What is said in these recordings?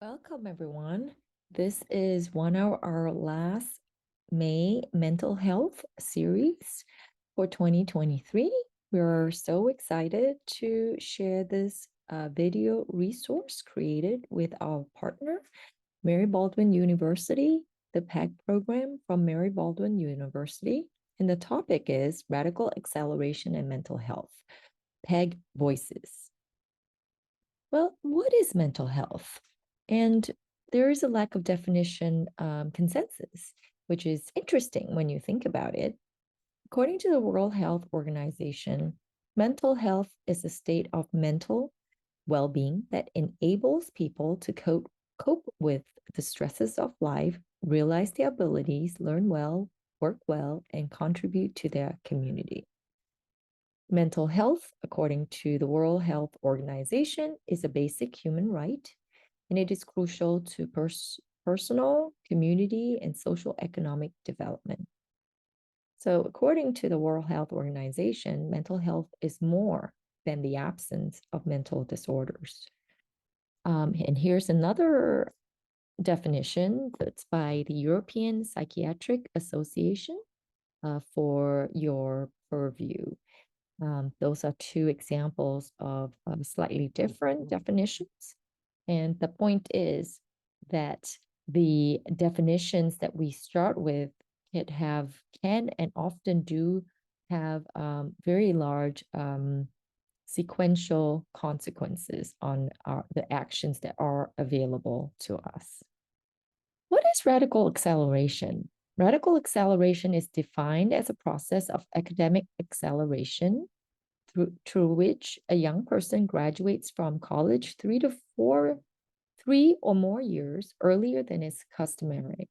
Welcome, everyone. This is one of our last May mental health series for 2023. We're so excited to share this video resource created with our partner, Mary Baldwin University, the PEG program from Mary Baldwin University. And the topic is Radical Acceleration and Mental Health, PEG Voices. Well, what is mental health? And there is a lack of definition consensus, which is interesting when you think about it. According to the World Health Organization, mental health is a state of mental well being that enables people to cope with the stresses of life, realize their abilities, learn well, work well, and contribute to their community. Mental health, according to the World Health Organization, is a basic human right, and it is crucial to personal, community, and social economic development. So, according to the World Health Organization, mental health is more than the absence of mental disorders. And here's another definition that's by the European Psychiatric Association for your purview. Those are two examples of slightly different definitions. And the point is that the definitions that we start with can and often do have very large sequential consequences on the actions that are available to us. What is radical acceleration? Radical acceleration is defined as a process of academic acceleration through which a young person graduates from college 3 or more years earlier than is customary.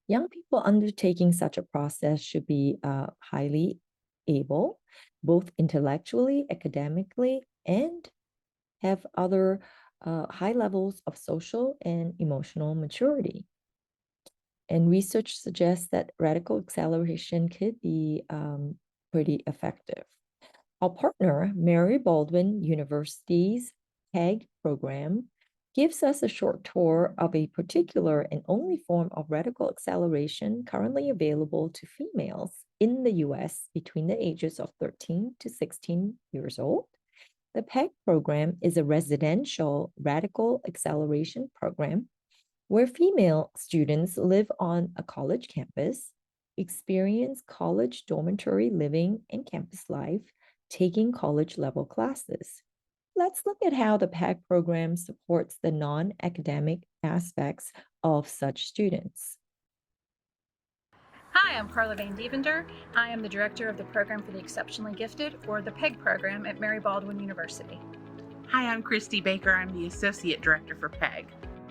Young people undertaking such a process should be highly able, both intellectually, academically, and have other high levels of social and emotional maturity. And research suggests that radical acceleration could be pretty effective. Our partner, Mary Baldwin University's PEG program, gives us a short tour of a particular and only form of radical acceleration currently available to females in the US between the ages of 13 to 16 years old. The PEG program is a residential radical acceleration program where female students live on a college campus, experience college dormitory living and campus life, taking college-level classes. Let's look at how the PEG program supports the non-academic aspects of such students. Hi, I'm Carla Van Dievender. I am the director of the Program for the Exceptionally Gifted, or the PEG program at Mary Baldwin University. Hi, I'm Christy Baker. I'm the associate director for PEG.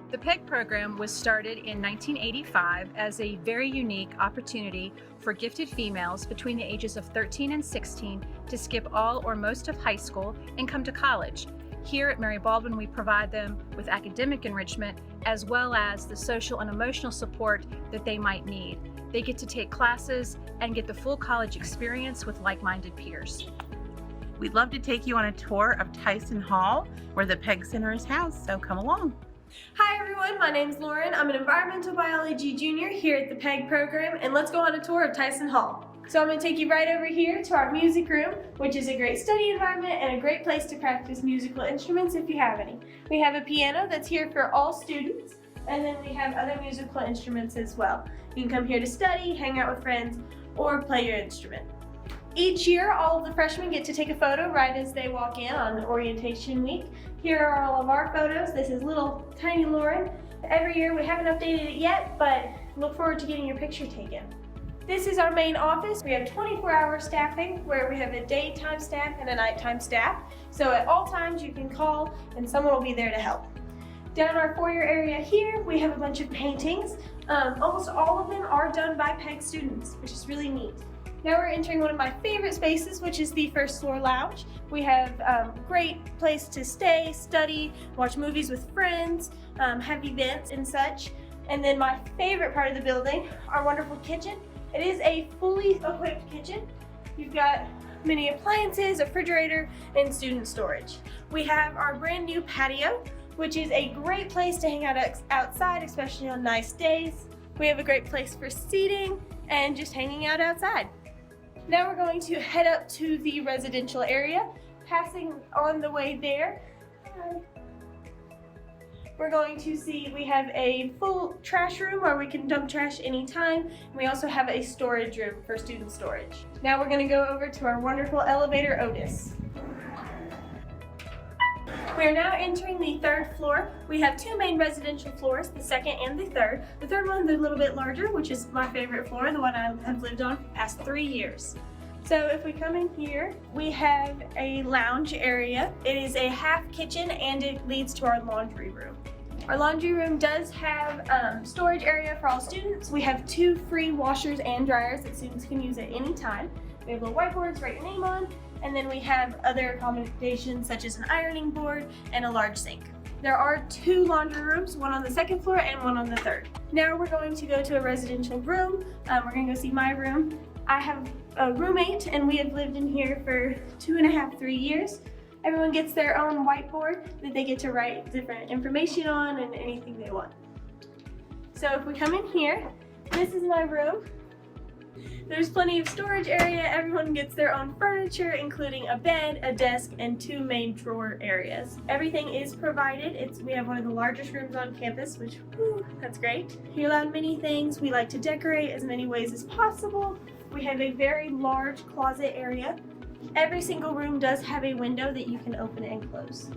The PEG program was started in 1985 as a very unique opportunity for gifted females between the ages of 13 and 16 to skip all or most of high school and come to college. Here at Mary Baldwin, we provide them with academic enrichment as well as the social and emotional support that they might need. They get to take classes and get the full college experience with like-minded peers. We'd love to take you on a tour of Tyson Hall, where the PEG Center is housed, so come along. Hi everyone, my name's Lauren. I'm an environmental biology junior here at the PEG program, and let's go on a tour of Tyson Hall. So I'm going to take you right over here to our music room, which is a great study environment and a great place to practice musical instruments if you have any. We have a piano that's here for all students, and then we have other musical instruments as well. You can come here to study, hang out with friends, or play your instrument. Each year, all of the freshmen get to take a photo right as they walk in on orientation week. Here are all of our photos. This is little tiny Lauren. Every year, we haven't updated it yet, but look forward to getting your picture taken. This is our main office. We have 24-hour staffing where we have a daytime staff and a nighttime staff. So at all times, you can call and someone will be there to help. Down our foyer area here, we have a bunch of paintings. Almost all of them are done by PEG students, which is really neat. Now we're entering one of my favorite spaces, which is the first floor lounge. We have a great place to stay, study, watch movies with friends, have events and such. And then my favorite part of the building, our wonderful kitchen. It is a fully equipped kitchen. You've got many appliances, a refrigerator, and student storage. We have our brand new patio which is a great place to hang out outside, especially on nice days. We have a great place for seating and just hanging out outside. Now we're going to head up to the residential area. Passing on the way there, we're going to see we have a full trash room where we can dump trash anytime. We also have a storage room for student storage. Now we're going to go over to our wonderful elevator, Otis. We are now entering the third floor. We have two main residential floors, the second and the third. The third one's a little bit larger, which is my favorite floor, the one I have lived on for the past 3 years. So if we come in here, we have a lounge area. It is a half kitchen and it leads to our laundry room. Our laundry room does have storage area for all students. We have 2 free washers and dryers that students can use at any time. We have little whiteboards, write your name on, and then we have other accommodations such as an ironing board and a large sink. There are 2 laundry rooms, one on the second floor and one on the third. Now we're going to go to a residential room. We're going to go see my room. I have a roommate and we have lived in here for 2.5, 3 years. Everyone gets their own whiteboard that they get to write different information on and anything they want. So if we come in here, this is my room. There's plenty of storage area. Everyone gets their own furniture, including a bed, a desk, and 2 main drawer areas. Everything is provided. We have one of the largest rooms on campus, which, that's great. You're allowed many things. We like to decorate as many ways as possible. We have a very large closet area. Every single room does have a window that you can open and close.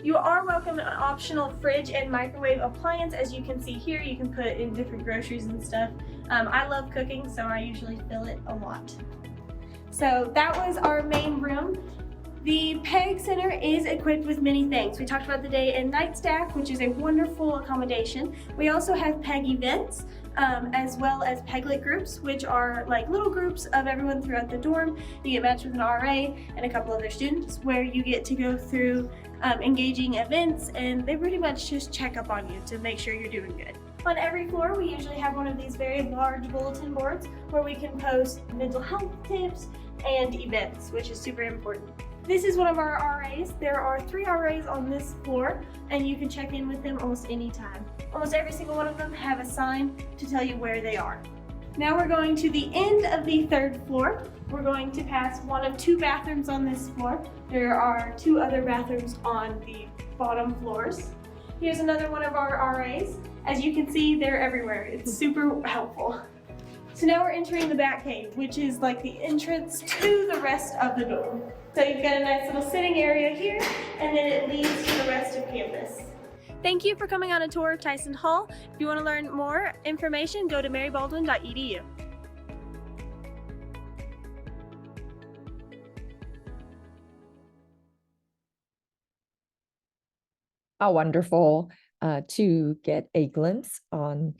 You are welcome an optional fridge and microwave appliance. As you can see here, you can put in different groceries and stuff. I love cooking, so I usually fill it a lot. So that was our main room. The PEG Center is equipped with many things. We talked about the day and night staff, which is a wonderful accommodation. We also have PEG events, as well as PEGlet groups, which are like little groups of everyone throughout the dorm. You get matched with an RA and a couple other students where you get to go through engaging events, and they pretty much just check up on you to make sure you're doing good. On every floor, we usually have one of these very large bulletin boards where we can post mental health tips and events, which is super important. This is one of our RAs. There are 3 RAs on this floor, and you can check in with them almost any time. Almost every single one of them have a sign to tell you where they are. Now we're going to the end of the third floor. We're going to pass one of 2 bathrooms on this floor. There are 2 other bathrooms on the bottom floors. Here's another one of our RAs. As you can see, they're everywhere. It's super helpful. So now we're entering the back cave, which is like the entrance to the rest of the dorm. So you've got a nice little sitting area here, and then it leads to the rest of campus. Thank you for coming on a tour of Tyson Hall. If you want to learn more information, go to marybaldwin.edu. How wonderful to get a glimpse on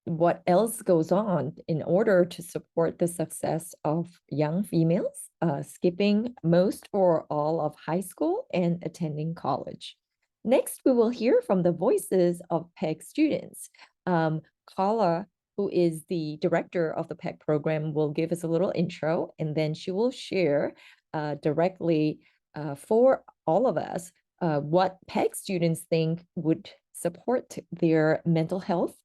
what else goes on in order to support the success of young females skipping most or all of high school and attending college. Next, we will hear from the voices of PEG students. Carla, who is the director of the PEG program, will give us a little intro, and then she will share directly for all of us what PEG students think would support their mental health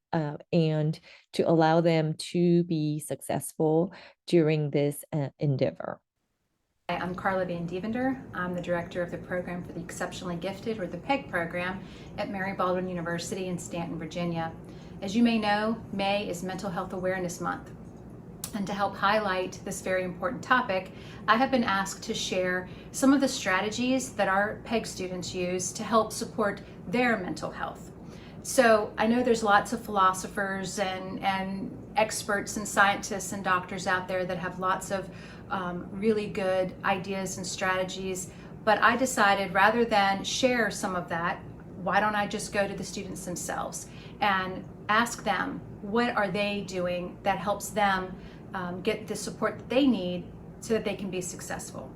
and to allow them to be successful during this endeavor. Hi, I'm Carla Van Devender. I'm the director of the program for the Exceptionally Gifted, or the PEG program, at Mary Baldwin University in Stanton, Virginia. As you may know, May is Mental Health Awareness Month. And to help highlight this very important topic, I have been asked to share some of the strategies that our PEG students use to help support their mental health. So I know there's lots of philosophers and experts and scientists and doctors out there that have lots of really good ideas and strategies, but I decided rather than share some of that, why don't I just go to the students themselves and ask them what are they doing that helps them get the support that they need so that they can be successful.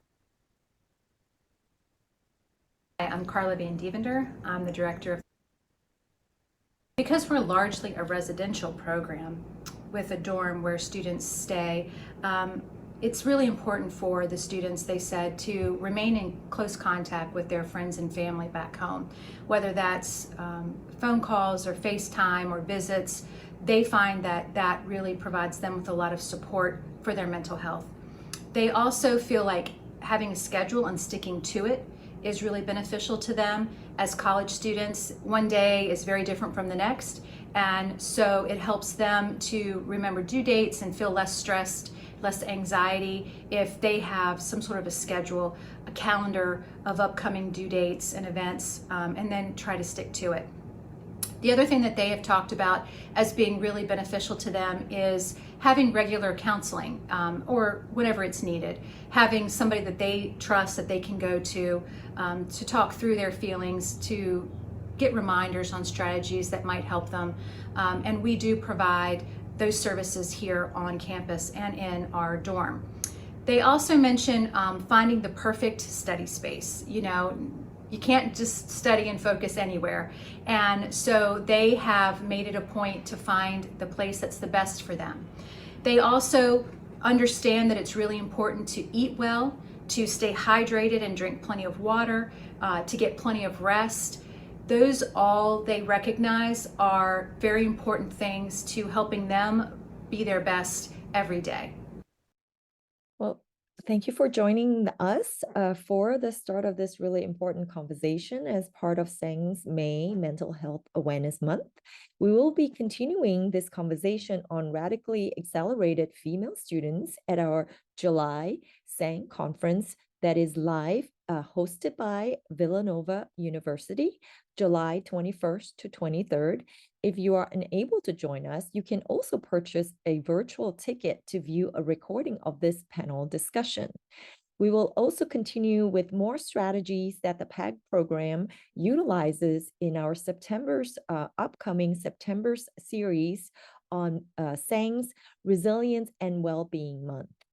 Hi, I'm Carla Van Devender. I'm the director of. Because we're largely a residential program with a dorm where students stay, it's really important for the students, they said, to remain in close contact with their friends and family back home, whether that's phone calls or FaceTime or visits. They find that that really provides them with a lot of support for their mental health. They also feel like having a schedule and sticking to it is really beneficial to them. As college students, one day is very different from the next, and so it helps them to remember due dates and feel less stressed, less anxiety if they have some sort of a schedule, a calendar of upcoming due dates and events, and then try to stick to it. The other thing that they have talked about as being really beneficial to them is having regular counseling, or whenever it's needed, having somebody that they trust that they can go to talk through their feelings, to get reminders on strategies that might help them. And we do provide those services here on campus and in our dorm. They also mention finding the perfect study space. You know, you can't just study and focus anywhere. And so they have made it a point to find the place that's the best for them. They also understand that it's really important to eat well, to stay hydrated and drink plenty of water, to get plenty of rest. Those all they recognize are very important things to helping them be their best every day. Well, thank you for joining us for the start of this really important conversation as part of SENG's May Mental Health Awareness Month. We will be continuing this conversation on radically accelerated female students at our July SENG conference that is live, hosted by Villanova University, July 21st to 23rd. If you are unable to join us, you can also purchase a virtual ticket to view a recording of this panel discussion. We will also continue with more strategies that the PAG program utilizes in our upcoming September's series on SENG's Resilience and Wellbeing Month.